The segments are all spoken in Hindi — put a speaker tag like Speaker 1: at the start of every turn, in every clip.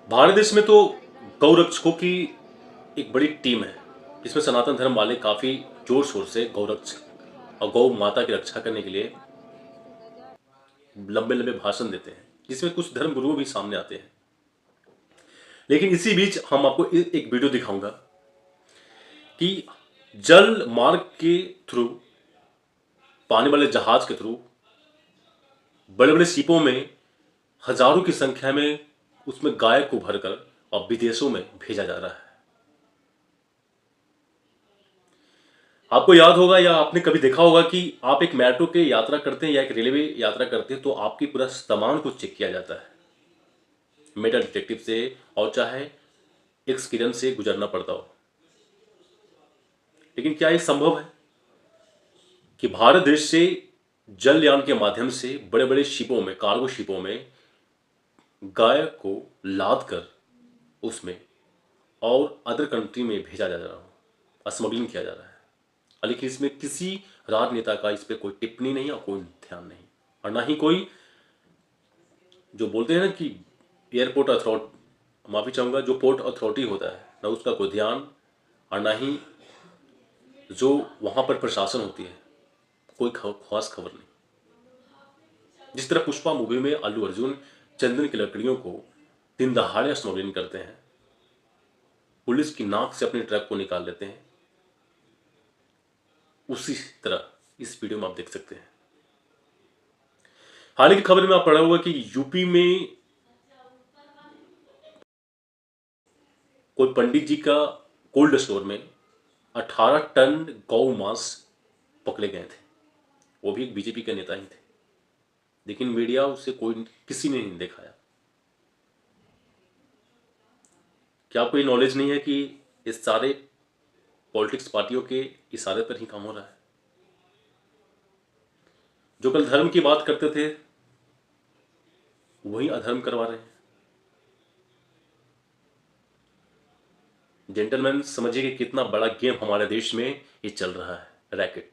Speaker 1: भारत देश में तो गौरक्षकों की एक बड़ी टीम है, जिसमें सनातन धर्म वाले काफी जोर शोर से गौरक्षक और गौ माता की रक्षा करने के लिए लंबे लंबे भाषण देते हैं, जिसमें कुछ धर्म गुरुओं भी सामने आते हैं। लेकिन इसी बीच हम आपको एक वीडियो दिखाऊंगा कि जल मार्ग के थ्रू, पानी वाले जहाज के थ्रू बड़े बड़े शिपों में हजारों की संख्या में उसमें गाय को भरकर और विदेशों में भेजा जा रहा है। आपको याद होगा या आपने कभी देखा होगा कि आप एक मेट्रो के यात्रा करते हैं या एक रेलवे यात्रा करते हैं तो आपकी पूरा सामान को चेक किया जाता है मेटल डिटेक्टिव से, और चाहे एक्स किरण से गुजरना पड़ता हो। लेकिन क्या ये संभव है कि भारत देश से जलयान के माध्यम से बड़े बड़े शिपों में, कार्गो शिपों में गाय को लाद कर उसमें और अदर कंट्री में भेजा जा रहा हो, स्मगलिंग किया जा रहा है। लेकिन इसमें किसी राजनेता का इस पर कोई टिप्पणी नहीं और कोई ध्यान नहीं, और ना ही कोई जो बोलते हैं ना कि एयरपोर्ट अथॉरिटी, माफी चाहूंगा, जो पोर्ट अथॉरिटी होता है, ना उसका कोई ध्यान और ना ही जो वहां पर प्रशासन होती है, कोई खास खबर नहीं। जिस तरह पुष्पा मूवी में अल्लू अर्जुन चंदन की लकड़ियों को दिन दहाड़े स्मगलिंग करते हैं, पुलिस की नाक से अपने ट्रक को निकाल लेते हैं, उसी तरह इस वीडियो में आप देख सकते हैं। हाल ही की खबर में आप पढ़ा होगा कि यूपी में कोई पंडित जी का कोल्ड स्टोर में 18 टन गौ मांस पकड़े गए थे। वो भी एक बीजेपी के नेता ही थे, लेकिन मीडिया उसे किसी ने नहीं दिखाया। क्या आपको ये नॉलेज नहीं है कि इस सारे पॉलिटिक्स पार्टियों के इशारे पर ही काम हो रहा है? जो कल धर्म की बात करते थे वही अधर्म करवा रहे हैं। जेंटलमैन, समझिए कि कितना बड़ा गेम हमारे देश में ये चल रहा है, रैकेट।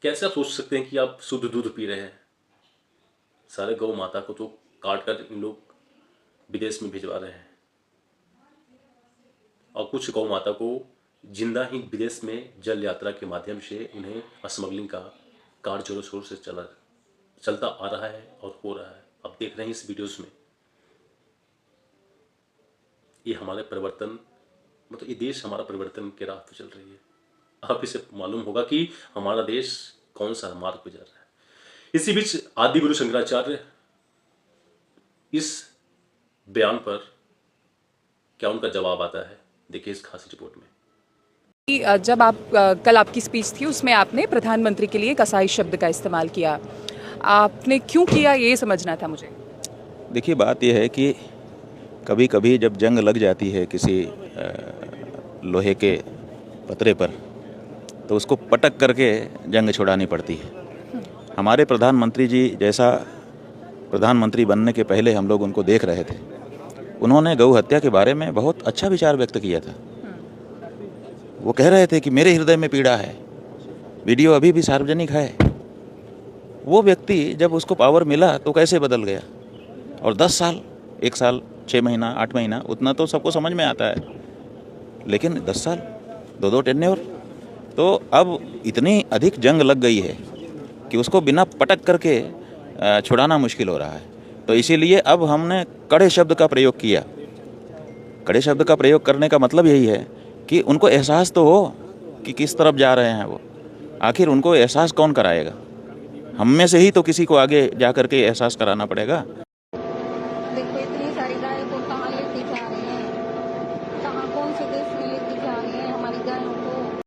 Speaker 1: कैसे आप सोच सकते हैं कि आप शुद्ध दूध पी रहे हैं? सारे गौ माता को तो काट कर इन लोग विदेश में भिजवा रहे हैं, और कुछ गौ माता को जिंदा ही विदेश में जल यात्रा के माध्यम से उन्हें स्मगलिंग का कार्य जोरों शोर से चलता आ रहा है और हो रहा है। आप देख रहे हैं इस वीडियोस में। ये हमारे परिवर्तन, मतलब ये देश हमारा परिवर्तन के राह पर चल रही है। आप इसे मालूम होगा कि हमारा देश कौन सा मार्ग पर जा रहा है। इसी बीच आदि गुरु शंकराचार्य इस बयान पर क्या उनका जवाब आता है, देखिए इस खास रिपोर्ट में।
Speaker 2: जब आप कल आपकी स्पीच थी उसमें आपने प्रधानमंत्री के लिए कसाई शब्द का इस्तेमाल किया, आपने क्यों किया ये समझना था मुझे।
Speaker 3: देखिए, बात यह है कि कभी कभी जब जंग लग जाती है किसी लोहे के पतरे पर, तो उसको पटक करके जंग छुड़ानी पड़ती है। हमारे प्रधानमंत्री जी जैसा प्रधानमंत्री बनने के पहले हम लोग उनको देख रहे थे, उन्होंने गौ हत्या के बारे में बहुत अच्छा विचार व्यक्त किया था। वो कह रहे थे कि मेरे हृदय में पीड़ा है, वीडियो अभी भी सार्वजनिक है। वो व्यक्ति जब उसको पावर मिला तो कैसे बदल गया, और 10 साल, 1 साल, 6 महीना, 8 महीना, उतना तो सबको समझ में आता है, लेकिन 10 साल, 2 टेन्योर, तो अब इतनी अधिक जंग लग गई है कि उसको बिना पटक करके छुड़ाना मुश्किल हो रहा है। तो इसीलिए अब हमने कड़े शब्द का प्रयोग किया। कड़े शब्द का प्रयोग करने का मतलब यही है कि उनको एहसास तो हो कि किस तरफ जा रहे हैं वो। आखिर उनको एहसास कौन कराएगा? हम में से ही तो किसी को आगे जा कर के एहसास कराना पड़ेगा।
Speaker 4: देखो, इतनी सारी गाय को कहाँ लेके जा रहे हैं, कहाँ, कौन से देश में लेके जा रहे हैं हमारी गायों को।